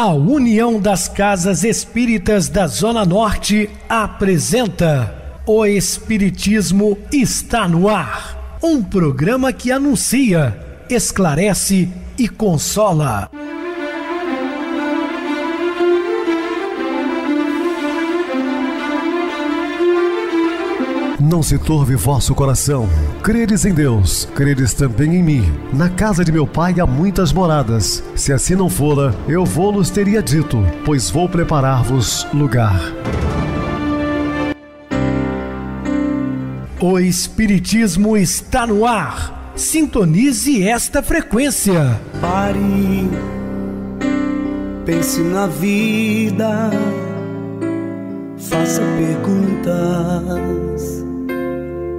A União das Casas Espíritas da Zona Norte apresenta O Espiritismo está no ar. Um programa que anuncia, esclarece e consola. Não se turve vosso coração. Credes em Deus, credes também em mim. Na casa de meu pai há muitas moradas. Se assim não fora, eu vou-los teria dito, pois vou preparar-vos lugar. O Espiritismo está no ar. Sintonize esta frequência. Pare, pense na vida, faça perguntas.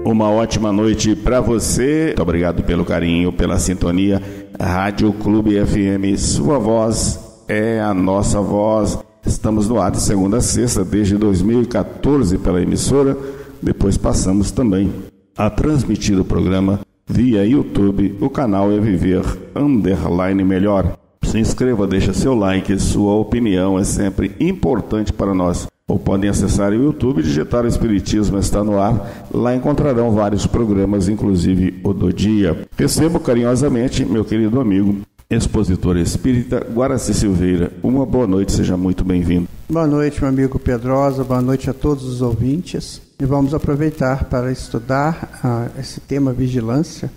Uma ótima noite para você. Muito obrigado pelo carinho, pela sintonia. Rádio Clube FM, sua voz é a nossa voz. Estamos no ar de segunda a sexta desde 2014 pela emissora. Depois passamos também a transmitir o programa via YouTube. O canal é Viver _ Melhor. Se inscreva, deixa seu like, sua opinião é sempre importante para nós. Ou podem acessar o YouTube e digitar o Espiritismo está no ar. Lá encontrarão vários programas, inclusive o do dia. Recebo carinhosamente meu querido amigo, expositor espírita Guaraci Silveira. Uma boa noite, seja muito bem-vindo. Boa noite, meu amigo Pedrosa, boa noite a todos os ouvintes. E vamos aproveitar para estudar esse tema vigilância,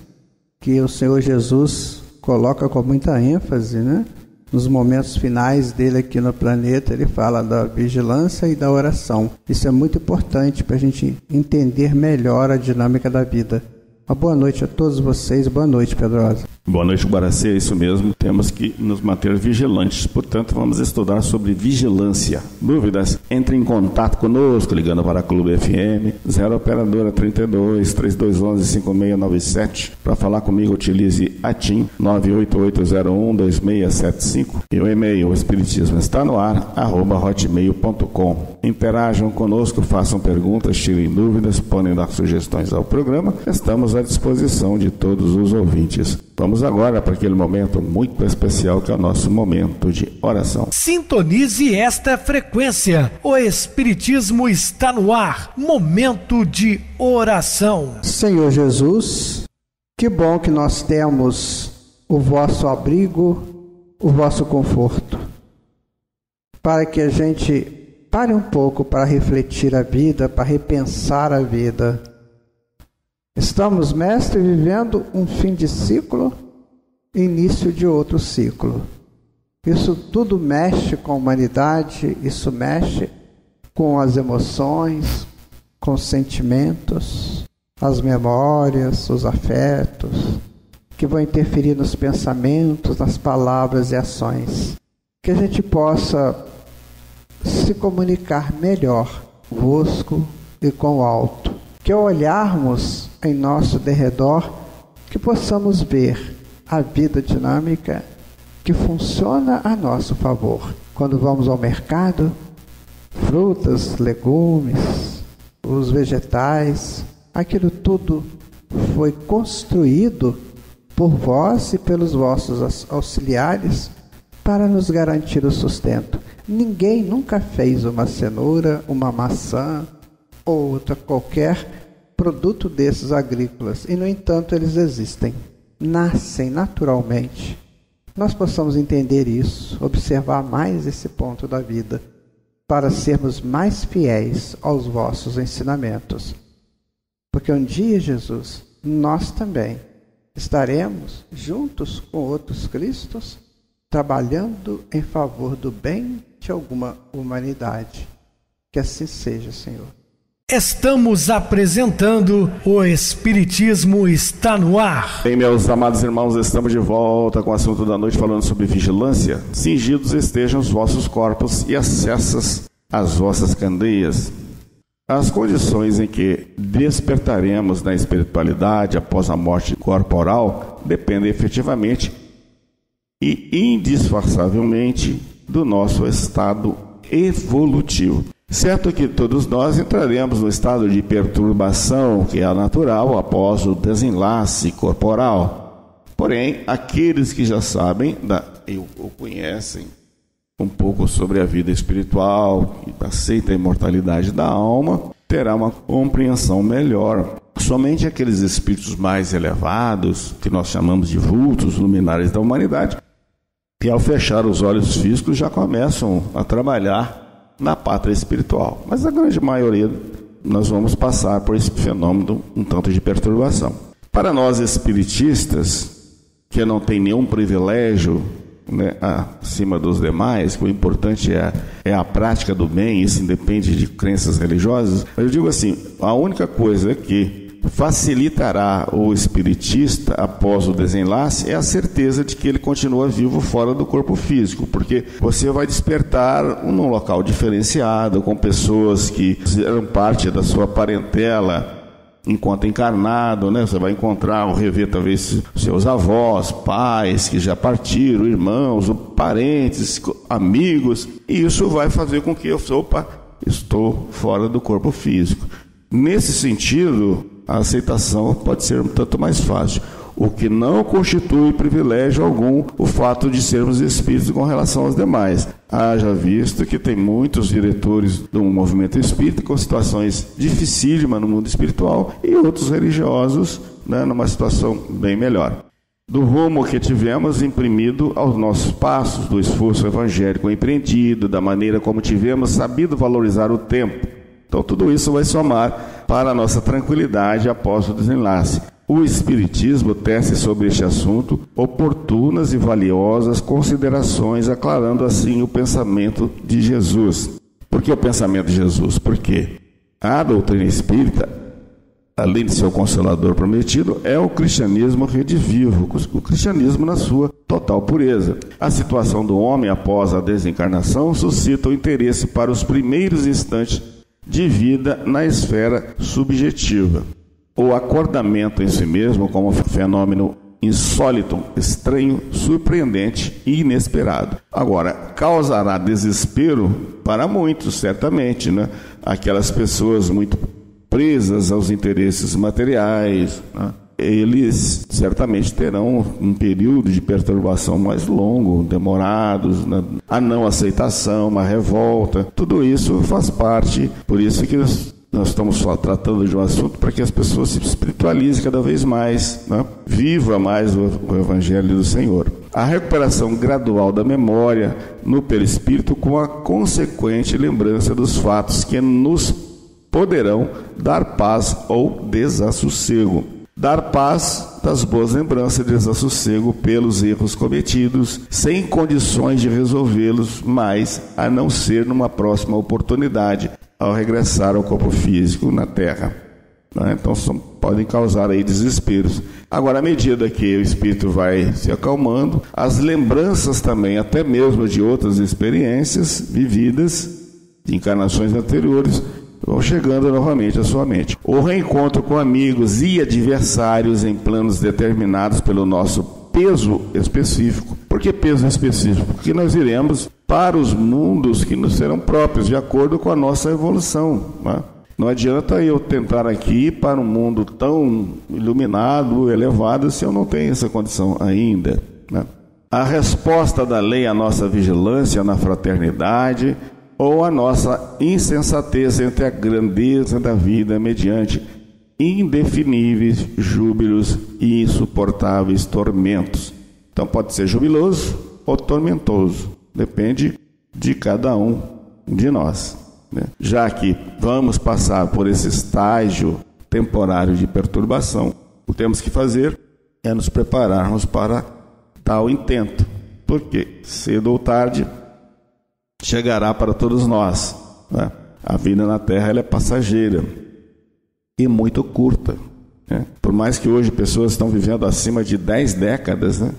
que o Senhor Jesus coloca com muita ênfase, né? Nos momentos finais dele aqui no planeta, ele fala da vigilância e da oração. Isso é muito importante para a gente entender melhor a dinâmica da vida. Uma boa noite a todos vocês. Boa noite, Pedrosa. Boa noite, Guaraci. É isso mesmo. Temos que nos manter vigilantes. Portanto, vamos estudar sobre vigilância. Dúvidas? Entre em contato conosco, ligando para a Clube FM, 0 operadora 32 3211 5697. Para falar comigo, utilize a TIM 98801 2675 e o e-mail espiritismo está no ar @hotmail.com. Interajam conosco, façam perguntas, tirem dúvidas, podem dar sugestões ao programa. Estamos à disposição de todos os ouvintes. Vamos agora para aquele momento muito especial que é o nosso momento de oração. Sintonize esta frequência. O Espiritismo está no ar. Momento de oração. Senhor Jesus, que bom que nós temos o vosso abrigo, o vosso conforto, para que a gente pare um pouco para refletir a vida, para repensar a vida. Estamos, mestre, vivendo um fim de ciclo e início de outro ciclo. Isso tudo mexe com a humanidade, isso mexe com as emoções, com os sentimentos, as memórias, os afetos, que vão interferir nos pensamentos, nas palavras e ações. Que a gente possa se comunicar melhor conosco e com o alto. Que ao olharmos em nosso derredor, que possamos ver a vida dinâmica que funciona a nosso favor. Quando vamos ao mercado, frutas, legumes, os vegetais, aquilo tudo foi construído por vós e pelos vossos auxiliares para nos garantir o sustento. Ninguém nunca fez uma cenoura, uma maçã ou outra qualquer produto desses agrícolas, e no entanto eles existem, nascem naturalmente. Nós possamos entender isso, observar mais esse ponto da vida, para sermos mais fiéis aos vossos ensinamentos. Porque um dia, Jesus, nós também estaremos juntos com outros Cristos, trabalhando em favor do bem de alguma humanidade. Que assim seja, Senhor. Estamos apresentando O Espiritismo está no ar. Bem, meus amados irmãos, estamos de volta com o assunto da noite falando sobre vigilância. Cingidos estejam os vossos corpos e acessas as vossas candeias. As condições em que despertaremos na espiritualidade após a morte corporal dependem efetivamente e indisfarçavelmente do nosso estado evolutivo. Certo que todos nós entraremos no estado de perturbação que é natural após o desenlace corporal. Porém, aqueles que já sabem ou conhecem um pouco sobre a vida espiritual, que aceita a imortalidade da alma, terá uma compreensão melhor. Somente aqueles espíritos mais elevados, que nós chamamos de vultos, luminares da humanidade, que ao fechar os olhos físicos já começam a trabalhar na pátria espiritual. Mas a grande maioria nós vamos passar por esse fenômeno um tanto de perturbação. Para nós espiritistas, que não tem nenhum privilégio, né, acima dos demais, que o importante é a prática do bem, isso independe de crenças religiosas, mas eu digo assim, a única coisa que facilitará o espiritista após o desenlace é a certeza de que ele continua vivo fora do corpo físico, porque você vai despertar num local diferenciado, com pessoas que eram parte da sua parentela enquanto encarnado, né? Você vai encontrar ou rever talvez seus avós, pais que já partiram, irmãos, parentes, amigos, e isso vai fazer com que eu estou fora do corpo físico. Nesse sentido, a aceitação pode ser um tanto mais fácil, o que não constitui privilégio algum o fato de sermos espíritos com relação aos demais. Haja visto que tem muitos diretores do movimento espírita com situações dificílimas no mundo espiritual e outros religiosos, né, numa situação bem melhor. Do rumo que tivemos imprimido aos nossos passos, do esforço evangélico empreendido, da maneira como tivemos sabido valorizar o tempo. Então tudo isso vai somar para a nossa tranquilidade após o desenlace. O Espiritismo tece sobre este assunto oportunas e valiosas considerações, aclarando assim o pensamento de Jesus. Por que o pensamento de Jesus? Porque a doutrina espírita, além de ser o Consolador prometido, é o cristianismo redivivo, o cristianismo na sua total pureza. A situação do homem após a desencarnação suscita o interesse para os primeiros instantes de vida na esfera subjetiva. O acordamento em si mesmo como fenômeno insólito, estranho, surpreendente e inesperado. Agora, causará desespero para muitos, certamente, né? Aquelas pessoas muito presas aos interesses materiais, né? Eles certamente terão um período de perturbação mais longo, demorados, né? A não aceitação, uma revolta, tudo isso faz parte, por isso que nós estamos só tratando de um assunto para que as pessoas se espiritualizem cada vez mais, né? Viva mais o Evangelho do Senhor. A recuperação gradual da memória no perispírito com a consequente lembrança dos fatos que nos poderão dar paz ou desassossego. Dar paz das boas lembranças de desassossego pelos erros cometidos, sem condições de resolvê-los, mas a não ser numa próxima oportunidade, ao regressar ao corpo físico na Terra. Então podem causar aí desesperos. Agora, à medida que o espírito vai se acalmando, as lembranças também, até mesmo de outras experiências vividas, de encarnações anteriores, vão chegando novamente à sua mente. O reencontro com amigos e adversários em planos determinados pelo nosso peso específico. Por que peso específico? Porque nós iremos para os mundos que nos serão próprios, de acordo com a nossa evolução, né? Não adianta eu tentar aqui ir para um mundo tão iluminado, elevado, se eu não tenho essa condição ainda, né? A resposta da lei à nossa vigilância na fraternidade ou a nossa insensatez entre a grandeza da vida mediante indefiníveis júbilos e insuportáveis tormentos. Então pode ser jubiloso ou tormentoso, depende de cada um de nós, né? Já que vamos passar por esse estágio temporário de perturbação, o que temos que fazer é nos prepararmos para tal intento, porque cedo ou tarde chegará para todos nós, né? A vida na Terra ela é passageira e muito curta, né? Por mais que hoje pessoas estão vivendo acima de 10 décadas, né?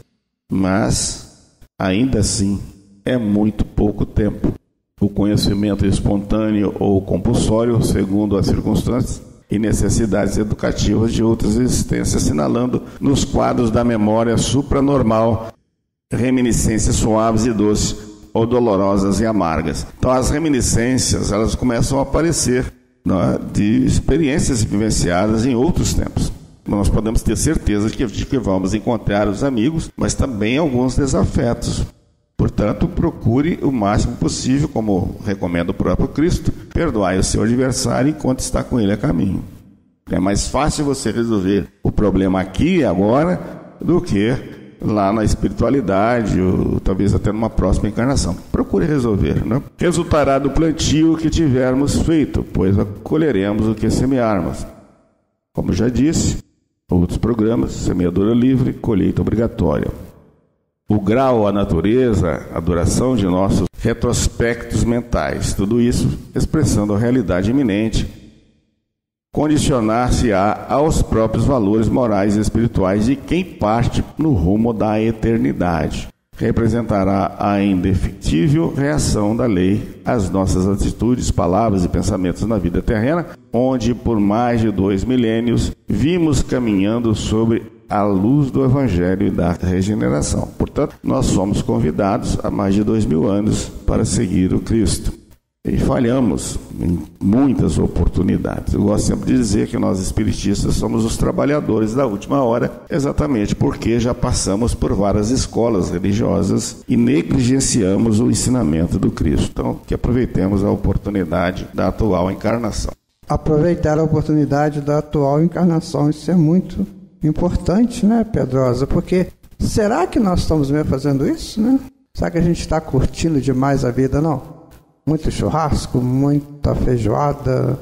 Mas ainda assim é muito pouco tempo. O conhecimento espontâneo ou compulsório, segundo as circunstâncias e necessidades educativas de outras existências, assinalando nos quadros da memória supranormal reminiscências suaves e doces ou dolorosas e amargas. Então as reminiscências, elas começam a aparecer, né, de experiências vivenciadas em outros tempos. Nós podemos ter certeza de que vamos encontrar os amigos, mas também alguns desafetos. Portanto, procure o máximo possível, como recomenda o próprio Cristo, perdoar o seu adversário enquanto está com ele a caminho. É mais fácil você resolver o problema aqui e agora do que lá na espiritualidade, ou talvez até numa próxima encarnação. Procure resolver, né? Resultará do plantio que tivermos feito, pois colheremos o que semearmos. Como já disse, outros programas, semeadura livre, colheita obrigatória. O grau, a natureza, a duração de nossos retrospectos mentais, tudo isso expressando a realidade iminente, condicionar-se-á aos próprios valores morais e espirituais de quem parte no rumo da eternidade. Representará a indefectível reação da lei às nossas atitudes, palavras e pensamentos na vida terrena, onde por mais de 2 milênios vimos caminhando sobre a luz do Evangelho e da regeneração. Portanto, nós somos convidados há mais de 2000 anos para seguir o Cristo. E falhamos em muitas oportunidades. Eu gosto sempre de dizer que nós espiritistas somos os trabalhadores da última hora, exatamente porque já passamos por várias escolas religiosas e negligenciamos o ensinamento do Cristo. Então, que aproveitemos a oportunidade da atual encarnação. Aproveitar a oportunidade da atual encarnação, isso é muito importante, né, Pedrosa? Porque será que nós estamos mesmo fazendo isso, né? Será que a gente está curtindo demais a vida, não? Muito churrasco, muita feijoada,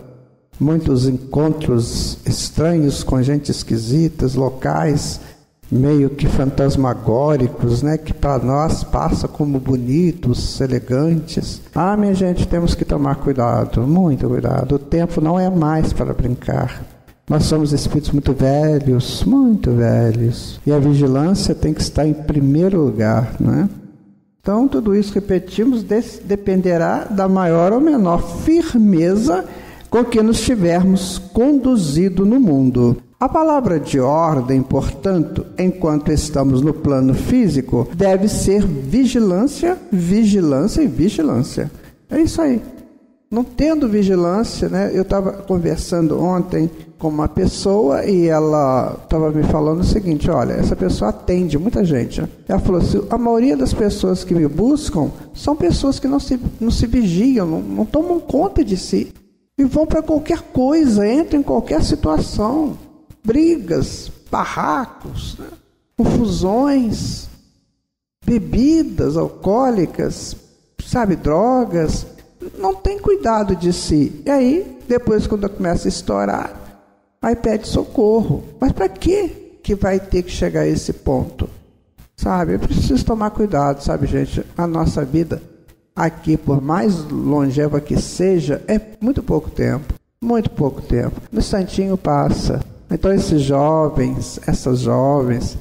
muitos encontros estranhos com gente esquisitas, locais meio que fantasmagóricos, né? Que para nós passa como bonitos, elegantes. Ah, minha gente, temos que tomar cuidado, muito cuidado. O tempo não é mais para brincar. Nós somos espíritos muito velhos, e a vigilância tem que estar em primeiro lugar, né? Então, tudo isso, repetimos, dependerá da maior ou menor firmeza com que nos tivermos conduzido no mundo. A palavra de ordem, portanto, enquanto estamos no plano físico, deve ser vigilância, vigilância e vigilância. É isso aí. Não tendo vigilância, né? Eu estava conversando ontem com uma pessoa e ela estava me falando o seguinte: olha, essa pessoa atende muita gente, né? Ela falou assim: a maioria das pessoas que me buscam são pessoas que não se vigiam, não tomam conta de si e vão para qualquer coisa, entram em qualquer situação, brigas, barracos, né? Confusões, bebidas alcoólicas, sabe, drogas. Não tem cuidado de si. E aí, depois, quando começa a estourar, aí pede socorro. Mas para que vai ter que chegar a esse ponto? Sabe, é preciso tomar cuidado, sabe, gente? A nossa vida aqui, por mais longeva que seja, é muito pouco tempo. Muito pouco tempo. No instantinho passa. Então, esses jovens, essas jovens,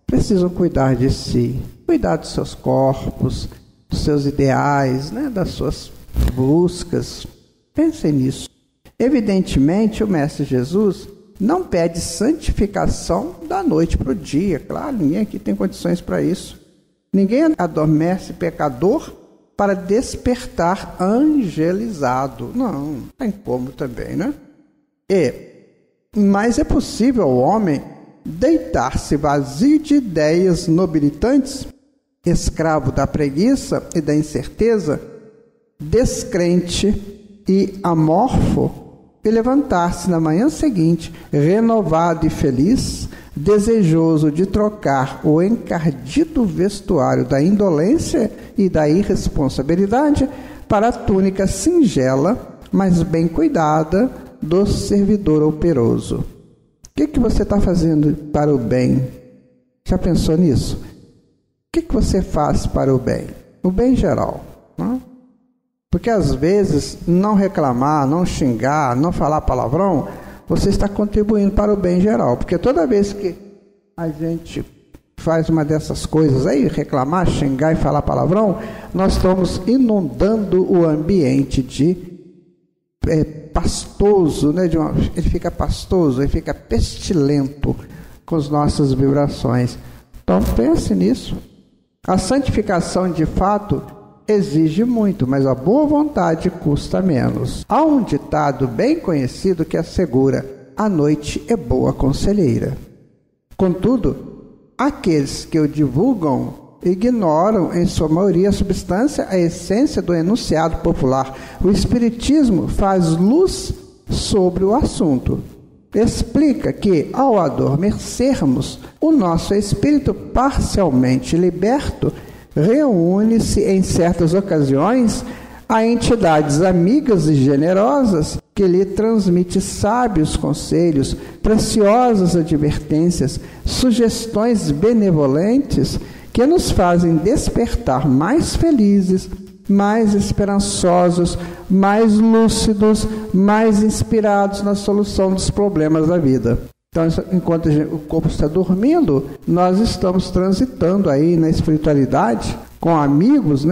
precisam cuidar de si. Cuidar dos seus corpos, dos seus ideais, né? Das suas buscas. Pensem nisso. Evidentemente, o Mestre Jesus não pede santificação da noite para o dia. Claro, ninguém aqui tem condições para isso. Ninguém adormece pecador para despertar angelizado. Não tem como também, né? Mas é possível ao homem deitar-se vazio de ideias nobilitantes, escravo da preguiça e da incerteza, descrente e amorfo, e levantar-se na manhã seguinte, renovado e feliz, desejoso de trocar o encardido vestuário da indolência e da irresponsabilidade para a túnica singela, mas bem cuidada, do servidor operoso. O que você está fazendo para o bem? Já pensou nisso? O que você faz para o bem? O bem geral, não? Porque às vezes não reclamar, não xingar, não falar palavrão, você está contribuindo para o bem geral. Porque toda vez que a gente faz uma dessas coisas aí, reclamar, xingar e falar palavrão, nós estamos inundando o ambiente de pastoso, né? Ele fica pastoso, ele fica pestilento com as nossas vibrações. Então pense nisso. A santificação de fato exige muito, mas a boa vontade custa menos. Há um ditado bem conhecido que assegura: a noite é boa conselheira. Contudo, aqueles que o divulgam ignoram, em sua maioria, a substância, a essência do enunciado popular. O Espiritismo faz luz sobre o assunto. Explica que, ao adormecermos, o nosso espírito parcialmente liberto reúne-se em certas ocasiões a entidades amigas e generosas que lhe transmite sábios conselhos, preciosas advertências, sugestões benevolentes que nos fazem despertar mais felizes, mais esperançosos, mais lúcidos, mais inspirados na solução dos problemas da vida. Então, enquanto o corpo está dormindo, nós estamos transitando aí na espiritualidade com amigos,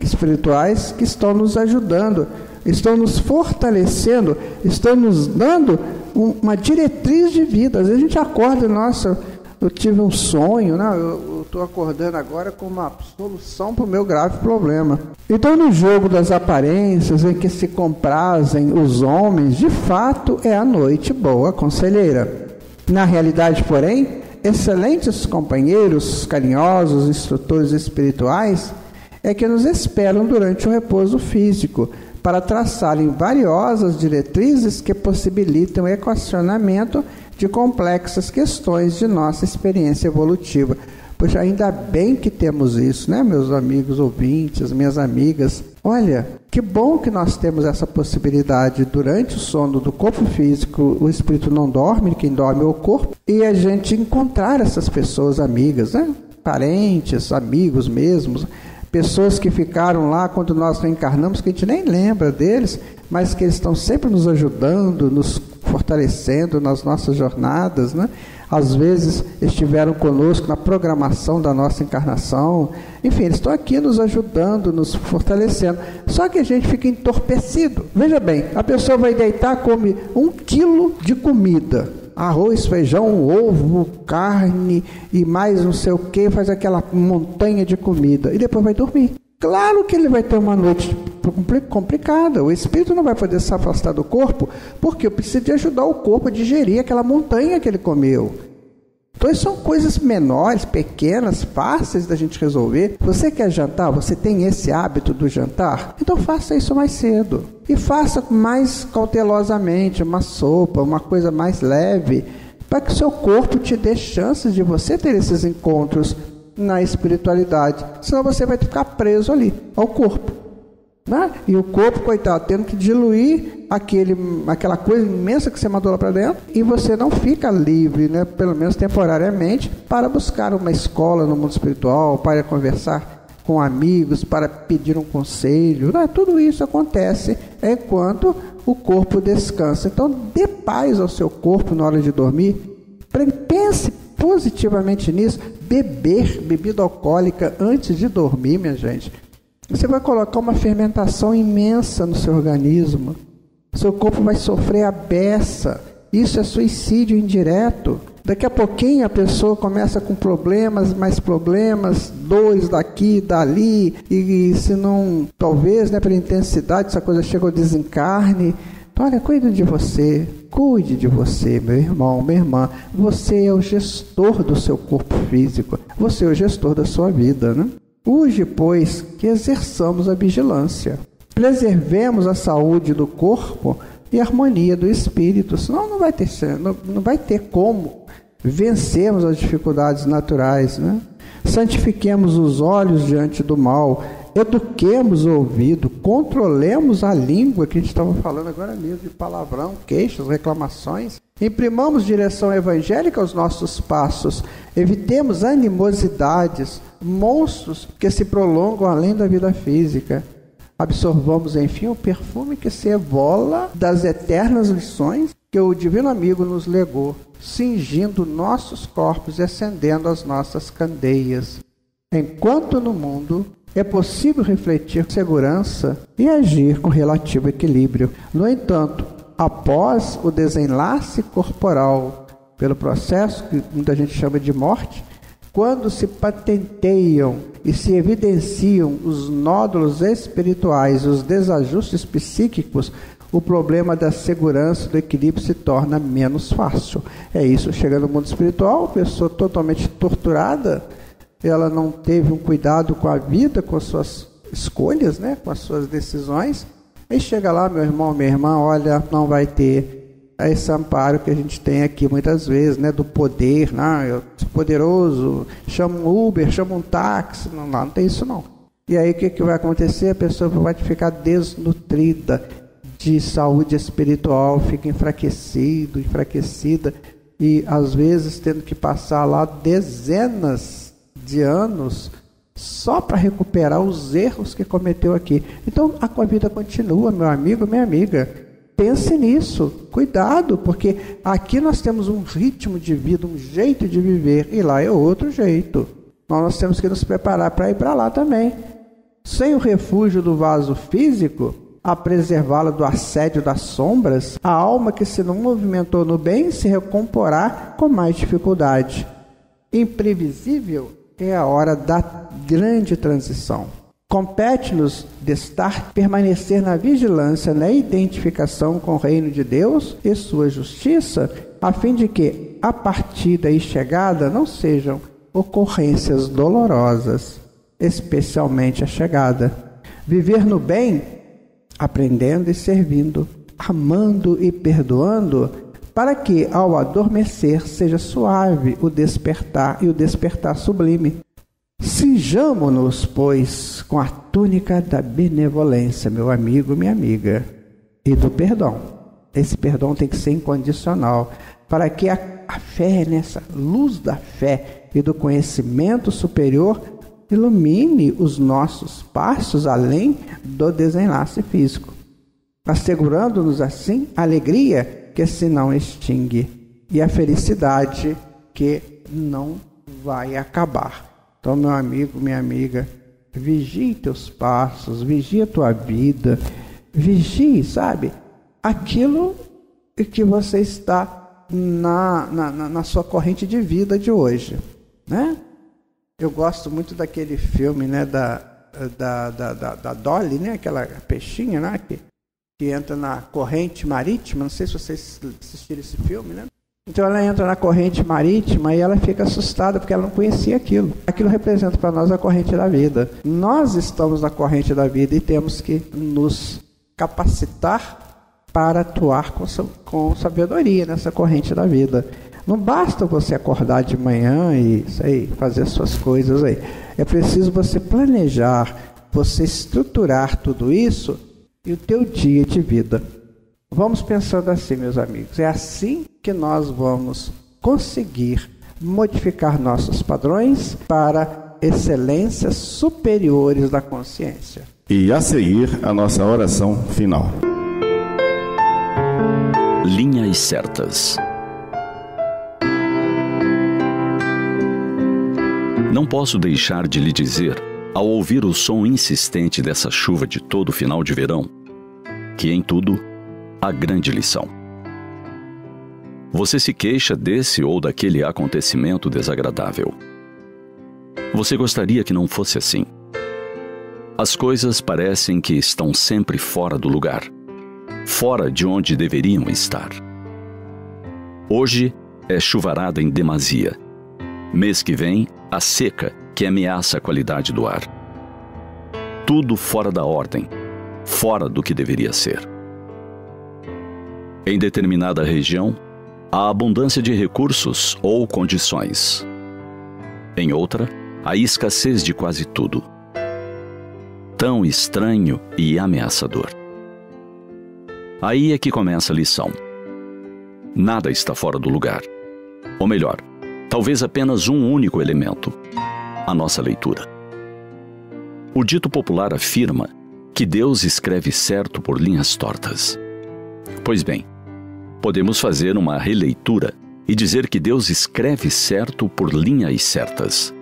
espirituais que estão nos ajudando, estão nos fortalecendo, estão nos dando uma diretriz de vida. Às vezes a gente acorda, nossa, eu tive um sonho, eu estou acordando agora com uma solução para o meu grave problema. Então, no jogo das aparências em que se comprazem os homens, de fato é a noite boa conselheira. Na realidade, porém, excelentes companheiros carinhosos, instrutores espirituais, é que nos esperam durante o repouso físico, para traçarem valiosas diretrizes que possibilitam o equacionamento de complexas questões de nossa experiência evolutiva. Poxa, ainda bem que temos isso, meus amigos ouvintes, minhas amigas? Olha, que bom que nós temos essa possibilidade durante o sono do corpo físico. O espírito não dorme, quem dorme é o corpo, e a gente encontrar essas pessoas amigas, parentes, amigos mesmos, pessoas que ficaram lá quando nós reencarnamos, que a gente nem lembra deles, mas que eles estão sempre nos ajudando, nos fortalecendo nas nossas jornadas, Às vezes estiveram conosco na programação da nossa encarnação. Enfim, eles estão aqui nos ajudando, nos fortalecendo. Só que a gente fica entorpecido. Veja bem, a pessoa vai deitar, come 1 quilo de comida. Arroz, feijão, ovo, carne e mais não sei o que, faz aquela montanha de comida. E depois vai dormir. Claro que ele vai ter uma noite complicada. O espírito não vai poder se afastar do corpo, porque eu preciso de ajudar o corpo a digerir aquela montanha que ele comeu. Então, são coisas menores, pequenas, fáceis da gente resolver. Você quer jantar? Você tem esse hábito do jantar? Então faça isso mais cedo. E faça mais cautelosamente, uma sopa, uma coisa mais leve, para que o seu corpo te dê chances de você ter esses encontros na espiritualidade. Senão você vai ficar preso ali, ao corpo. E o corpo, coitado, tendo que diluir aquela coisa imensa que você mandou lá para dentro, e você não fica livre, pelo menos temporariamente, para buscar uma escola no mundo espiritual, para conversar com amigos, para pedir um conselho. Tudo isso acontece enquanto o corpo descansa. Então, dê paz ao seu corpo na hora de dormir. Pense positivamente nisso. Beber bebida alcoólica antes de dormir, minha gente, você vai colocar uma fermentação imensa no seu organismo. Seu corpo vai sofrer a beça. Isso é suicídio indireto. Daqui a pouquinho a pessoa começa com problemas, mais problemas, dores daqui, dali, e se não, talvez, pela intensidade, essa coisa chega ao desencarne. Então, olha, cuide de você, meu irmão, minha irmã. Você é o gestor do seu corpo físico, você é o gestor da sua vida, Urge, pois, que exerçamos a vigilância. Preservemos a saúde do corpo e a harmonia do espírito, senão não vai ter como vencermos as dificuldades naturais, Santifiquemos os olhos diante do mal, eduquemos o ouvido, controlemos a língua, que a gente estava falando agora mesmo, de palavrão, queixas, reclamações. Imprimamos direção evangélica aos nossos passos, evitemos animosidades, monstros que se prolongam além da vida física. Absorvamos, enfim, o perfume que se evola das eternas lições que o Divino Amigo nos legou, cingindo nossos corpos e acendendo as nossas candeias. Enquanto no mundo é possível refletir com segurança e agir com relativo equilíbrio. No entanto, após o desenlace corporal, pelo processo que muita gente chama de morte, quando se patenteiam e se evidenciam os nódulos espirituais, os desajustes psíquicos, o problema da segurança, do equilíbrio se torna menos fácil. É isso, chega no mundo espiritual, pessoa totalmente torturada, ela não teve um cuidado com a vida, com as suas escolhas, né? Com as suas decisões. Aí chega lá, meu irmão, minha irmã, olha, não vai ter esse amparo que a gente tem aqui muitas vezes, né? Do poder, eu sou poderoso, chama um Uber, chama um táxi, não tem isso não. E aí o que vai acontecer? A pessoa vai ficar desnutrida de saúde espiritual, fica enfraquecida, e às vezes tendo que passar lá dezenas de anos só para recuperar os erros que cometeu aqui. Então a vida continua, meu amigo, minha amiga. Pense nisso, cuidado, porque aqui nós temos um ritmo de vida, um jeito de viver, e lá é outro jeito. Nós temos que nos preparar para ir para lá também. Sem o refúgio do vaso físico, a preservá-la do assédio das sombras, a alma que se não movimentou no bem se recomporá com mais dificuldade. Imprevisível é a hora da grande transição. Compete-nos permanecer na vigilância, na identificação com o reino de Deus e sua justiça, a fim de que a partida e chegada não sejam ocorrências dolorosas, especialmente a chegada. Viver no bem, aprendendo e servindo, amando e perdoando, para que ao adormecer seja suave o despertar e o despertar sublime. Cinjamo-nos, pois, com a túnica da benevolência, meu amigo, minha amiga, e do perdão. Esse perdão tem que ser incondicional, para que a fé, nessa luz da fé e do conhecimento superior, ilumine os nossos passos além do desenlace físico, assegurando-nos assim a alegria que se não extingue e a felicidade que não vai acabar. Então, meu amigo, minha amiga, vigie teus passos, vigie a tua vida, vigie, aquilo que você está na sua corrente de vida de hoje, né? Eu gosto muito daquele filme, né, da Dolly, né, aquela peixinha, né, que entra na corrente marítima. Não sei se vocês assistiram esse filme, né? Então ela entra na corrente marítima e ela fica assustada porque ela não conhecia aquilo. Aquilo representa para nós a corrente da vida. Nós estamos na corrente da vida e temos que nos capacitar para atuar com sabedoria nessa corrente da vida. Não basta você acordar de manhã e fazer suas coisas aí. É preciso você planejar, você estruturar tudo isso e o teu dia de vida. Vamos pensando assim, meus amigos. É assim que nós vamos conseguir modificar nossos padrões para excelências superiores da consciência. E a seguir, a nossa oração final. Linhas certas. Não posso deixar de lhe dizer, ao ouvir o som insistente dessa chuva de todo final de verão, que em tudo há grande lição. Você se queixa desse ou daquele acontecimento desagradável. Você gostaria que não fosse assim. As coisas parecem que estão sempre fora do lugar, fora de onde deveriam estar. Hoje é chuvarada em demasia. Mês que vem, a seca que ameaça a qualidade do ar. Tudo fora da ordem, fora do que deveria ser. Em determinada região, há abundância de recursos ou condições. Em outra, há escassez de quase tudo. Tão estranho e ameaçador. Aí é que começa a lição. Nada está fora do lugar. Ou melhor, talvez apenas um único elemento: a nossa leitura. O dito popular afirma que Deus escreve certo por linhas tortas. Pois bem, podemos fazer uma releitura e dizer que Deus escreve certo por linhas certas.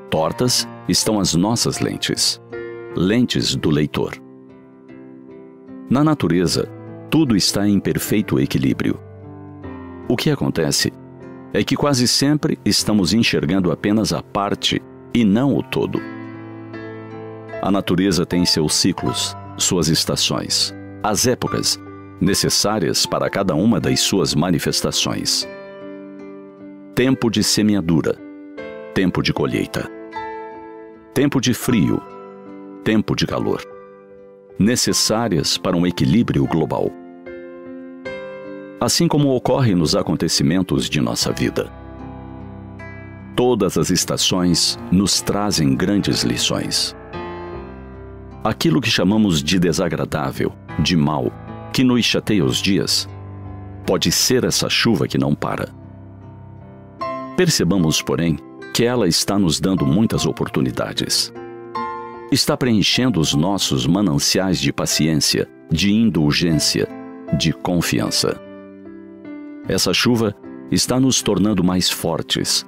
Tortas estão as nossas lentes, lentes do leitor. Na natureza, tudo está em perfeito equilíbrio. O que acontece é que quase sempre estamos enxergando apenas a parte e não o todo. A natureza tem seus ciclos, suas estações, as épocas necessárias para cada uma das suas manifestações. Tempo de semeadura, tempo de colheita. Tempo de frio, tempo de calor. Necessárias para um equilíbrio global. Assim como ocorre nos acontecimentos de nossa vida. Todas as estações nos trazem grandes lições. Aquilo que chamamos de desagradável, de mal, que nos chateia os dias, pode ser essa chuva que não para. Percebamos, porém, que ela está nos dando muitas oportunidades. Está preenchendo os nossos mananciais de paciência, de indulgência, de confiança. Essa chuva está nos tornando mais fortes,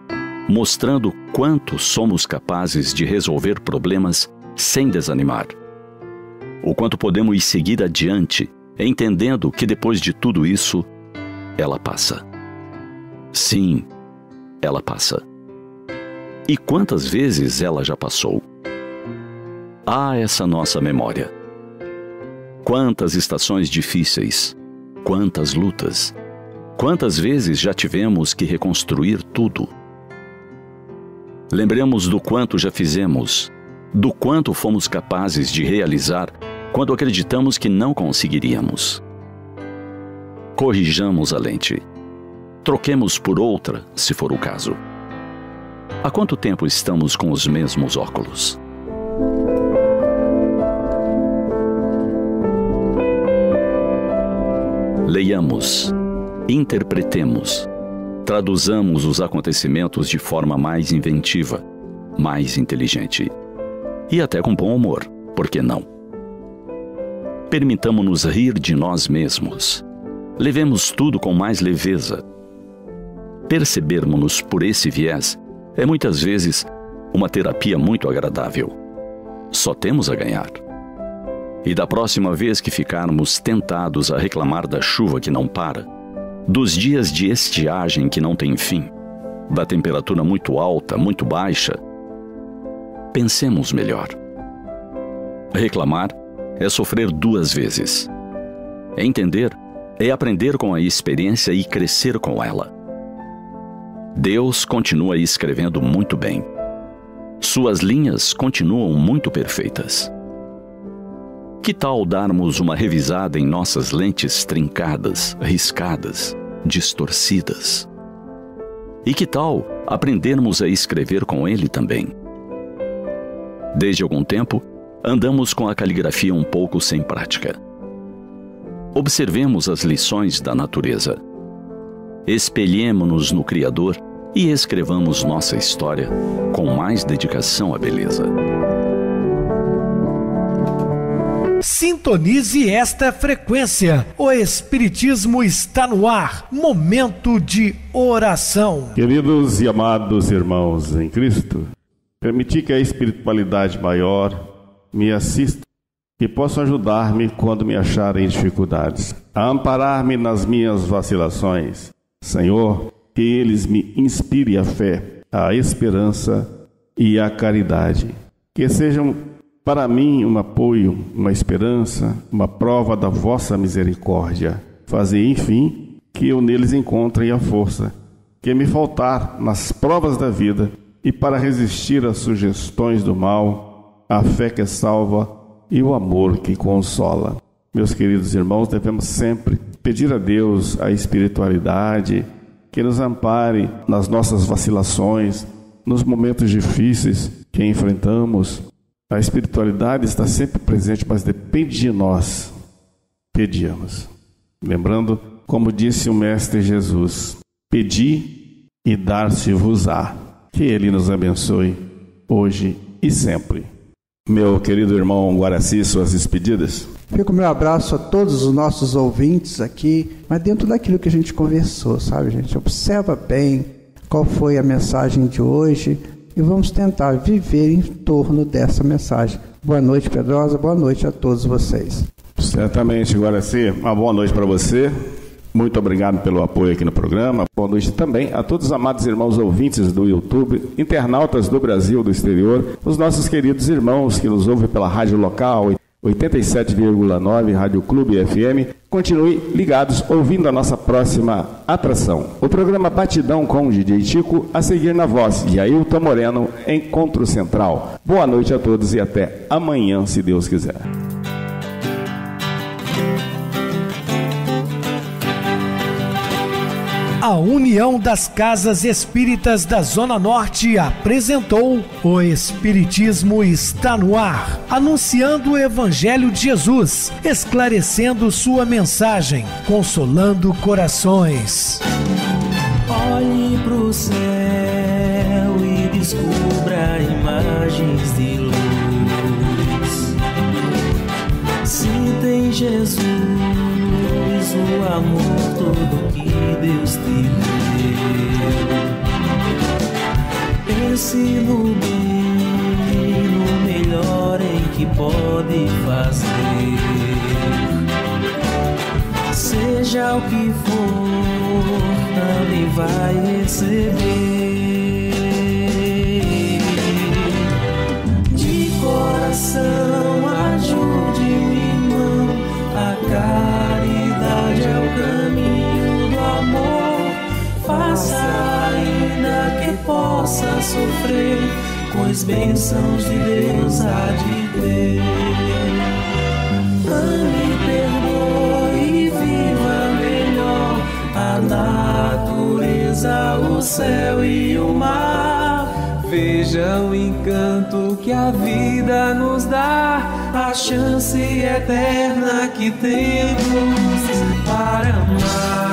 mostrando quanto somos capazes de resolver problemas sem desanimar. O quanto podemos seguir adiante, entendendo que depois de tudo isso, ela passa. Sim, ela passa. E quantas vezes ela já passou? Ah, essa nossa memória. Quantas estações difíceis, quantas lutas, quantas vezes já tivemos que reconstruir tudo. Lembremos do quanto já fizemos, do quanto fomos capazes de realizar quando acreditamos que não conseguiríamos. Corrijamos a lente. Troquemos por outra, se for o caso. Há quanto tempo estamos com os mesmos óculos? Leiamos, interpretemos, traduzamos os acontecimentos de forma mais inventiva, mais inteligente. E até com bom humor, por que não? Permitamo-nos rir de nós mesmos. Levemos tudo com mais leveza. Percebermos-nos por esse viés é muitas vezes uma terapia muito agradável. Só temos a ganhar. E da próxima vez que ficarmos tentados a reclamar da chuva que não para, dos dias de estiagem que não tem fim, da temperatura muito alta, muito baixa, pensemos melhor. Reclamar é sofrer duas vezes. Entender é aprender com a experiência e crescer com ela. Deus continua escrevendo muito bem. Suas linhas continuam muito perfeitas. Que tal darmos uma revisada em nossas lentes trincadas, riscadas, distorcidas? E que tal aprendermos a escrever com ele também? Desde algum tempo, andamos com a caligrafia um pouco sem prática. Observemos as lições da natureza. Espelhemo-nos no Criador e escrevamos nossa história com mais dedicação à beleza. Sintonize esta frequência. O Espiritismo está no ar. Momento de oração. Queridos e amados irmãos em Cristo, permiti que a espiritualidade maior me assista, que possam ajudar-me quando me acharem dificuldades, a amparar-me nas minhas vacilações. Senhor, que eles me inspirem a fé, a esperança e a caridade. Que sejam para mim um apoio, uma esperança, uma prova da vossa misericórdia. Fazei, enfim, que eu neles encontre a força que me faltar nas provas da vida e para resistir às sugestões do mal, a fé que salva e o amor que consola. Meus queridos irmãos, devemos sempre pedir a Deus a espiritualidade que nos ampare nas nossas vacilações, nos momentos difíceis que enfrentamos. A espiritualidade está sempre presente, mas depende de nós pedirmos. Lembrando, como disse o Mestre Jesus, pedi e dar-se-vos-á. Que Ele nos abençoe hoje e sempre. Meu querido irmão Guaraci, suas despedidas. Fica o meu abraço a todos os nossos ouvintes aqui, mas dentro daquilo que a gente conversou, sabe, gente? Observa bem qual foi a mensagem de hoje e vamos tentar viver em torno dessa mensagem. Boa noite, Pedrosa, boa noite a todos vocês. Certamente, Guaraci, uma boa noite para você. Muito obrigado pelo apoio aqui no programa. Boa noite também a todos os amados irmãos ouvintes do YouTube, internautas do Brasil, do exterior, os nossos queridos irmãos que nos ouvem pela rádio local. 87,9 Rádio Clube FM. Continue ligados ouvindo a nossa próxima atração. O programa Batidão com o DJ Chico, a seguir na voz de Ailton Moreno, Encontro Central. Boa noite a todos e até amanhã, se Deus quiser. A União das Casas Espíritas da Zona Norte apresentou O Espiritismo Está no Ar, anunciando o Evangelho de Jesus, esclarecendo sua mensagem, consolando corações. Olhe pro céu e descubra imagens de luz. Se tem Jesus, o amor todo que Deus te deu. Pense no bem, no melhor em que pode fazer. Seja o que for, também vai receber. De coração, ajude-me, irmão, a caridade é o caminho do amor. Faça ainda que possa sofrer, pois bênçãos de Deus há de ter. Ame, perdoe e viva melhor a natureza, o céu e o mar. Veja o encanto que a vida nos dá, a chance eterna que temos para amar.